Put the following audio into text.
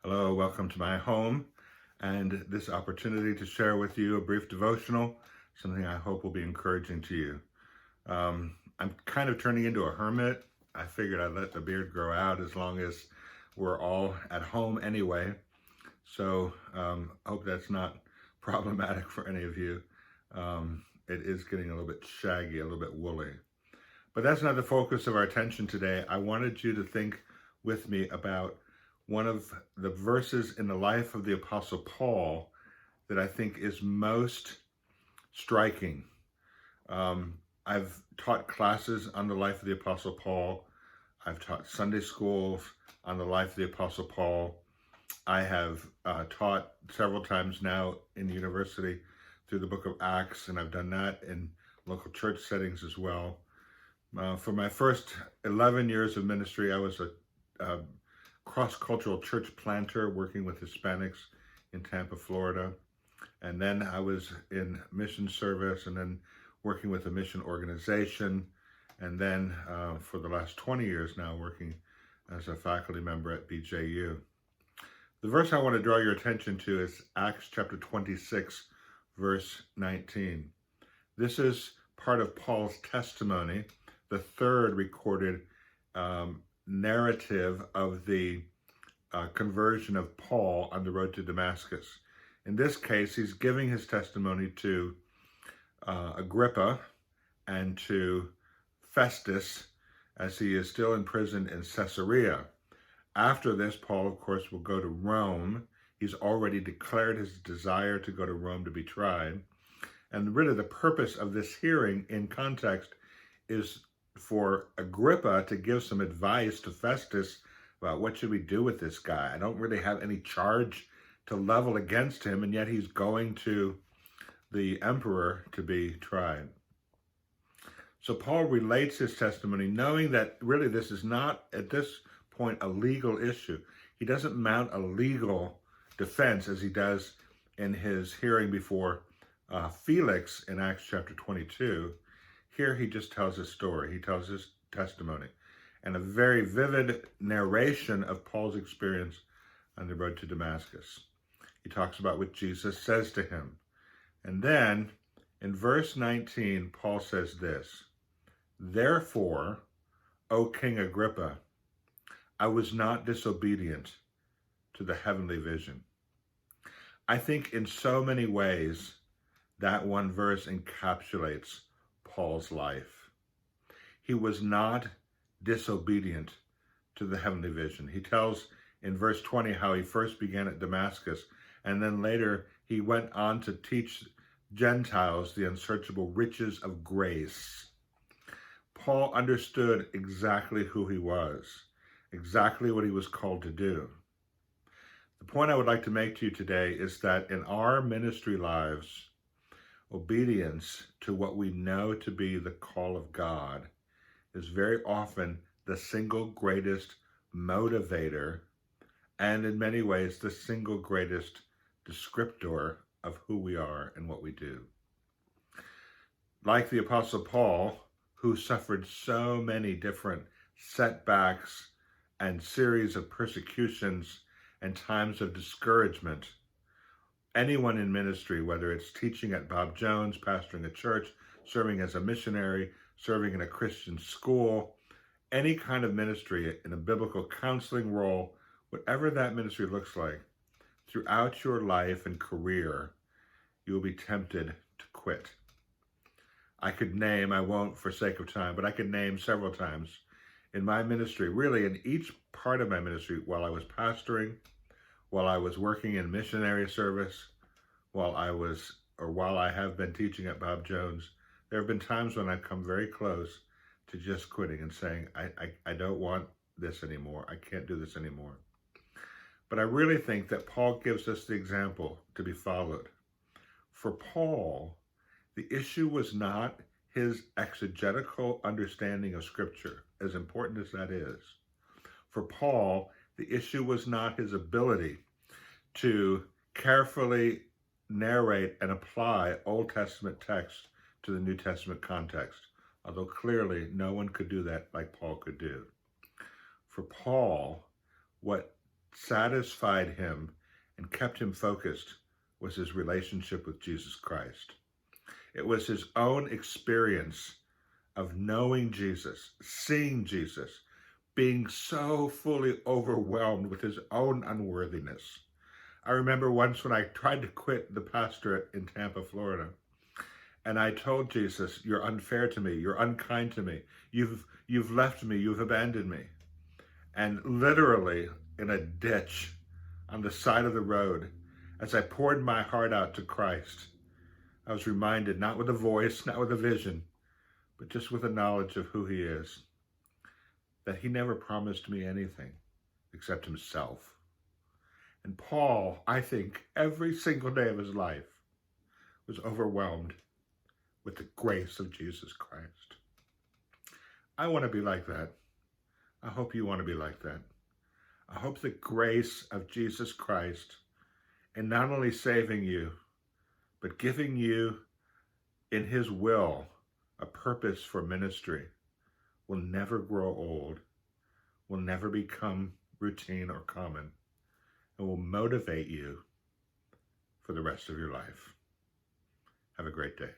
Hello, welcome to my home and this opportunity to share with you a brief devotional, something I hope will be encouraging to you. I'm kind of turning into a hermit. I figured I'd let the beard grow out as long as we're all at home anyway. So I hope that's not problematic for any of you. It is getting a little bit shaggy, a little bit woolly. But that's not the focus of our attention today. I wanted you to think with me about one of the verses in the life of the Apostle Paul that I think is most striking. I've taught classes on the life of the Apostle Paul. I've taught Sunday schools on the life of the Apostle Paul. I have taught several times now in university through the book of Acts, and I've done that in local church settings as well. For my first 11 years of ministry, I was a cross-cultural church planter working with Hispanics in Tampa, Florida. And then I was in mission service and then working with a mission organization. And then for the last 20 years now, working as a faculty member at BJU. The verse I want to draw your attention to is Acts chapter 26, verse 19. This is part of Paul's testimony, the third recorded narrative of the conversion of Paul on the road to Damascus. In this case, he's giving his testimony to Agrippa and to Festus as he is still imprisoned in Caesarea. After this, Paul, of course, will go to Rome. He's already declared his desire to go to Rome to be tried. And really the purpose of this hearing in context is for Agrippa to give some advice to Festus about what should we do with this guy. I don't really have any charge to level against him, and yet he's going to the emperor to be tried. So Paul relates his testimony knowing that really this is not at this point a legal issue. He doesn't mount a legal defense as he does in his hearing before Felix in Acts chapter 22. Here he just tells his story. He tells his testimony and a very vivid narration of Paul's experience on the road to Damascus. He talks about what Jesus says to him. And then in verse 19, Paul says this, "Therefore, O King Agrippa, I was not disobedient to the heavenly vision." I think in so many ways that one verse encapsulates Paul's life. He was not disobedient to the heavenly vision. He tells in verse 20 how he first began at Damascus, and then later he went on to teach Gentiles the unsearchable riches of grace. Paul understood exactly who he was, exactly what he was called to do. The point I would like to make to you today is that in our ministry lives, obedience to what we know to be the call of God is very often the single greatest motivator and in many ways the single greatest descriptor of who we are and what we do. Like the Apostle Paul, who suffered so many different setbacks and series of persecutions and times of discouragement, anyone in ministry, whether it's teaching at Bob Jones, pastoring a church, serving as a missionary, serving in a Christian school, any kind of ministry in a biblical counseling role, whatever that ministry looks like, throughout your life and career, you will be tempted to quit. I could name, I won't for sake of time, but I could name several times in my ministry, really in each part of my ministry, while I was pastoring, while I was working in missionary service, while I have been teaching at Bob Jones, there have been times when I've come very close to just quitting and saying, I don't want this anymore. I can't do this anymore. But I really think that Paul gives us the example to be followed. For Paul, the issue was not his exegetical understanding of Scripture, as important as that is. For Paul, the issue was not his ability to carefully narrate and apply Old Testament text to the New Testament context, although clearly no one could do that like Paul could do. For Paul, what satisfied him and kept him focused was his relationship with Jesus Christ. It was his own experience of knowing Jesus, seeing Jesus, being so fully overwhelmed with his own unworthiness. I remember once when I tried to quit the pastorate in Tampa, Florida, and I told Jesus, "You're unfair to me. You're unkind to me. You've left me. You've abandoned me." And literally in a ditch on the side of the road, as I poured my heart out to Christ, I was reminded, not with a voice, not with a vision, but just with a knowledge of who he is, that he never promised me anything except himself. And Paul, I think, every single day of his life was overwhelmed with the grace of Jesus Christ. I want to be like that. I hope you want to be like that. I hope the grace of Jesus Christ in not only saving you, but giving you in his will a purpose for ministry will never grow old, will never become routine or common, and will motivate you for the rest of your life. Have a great day.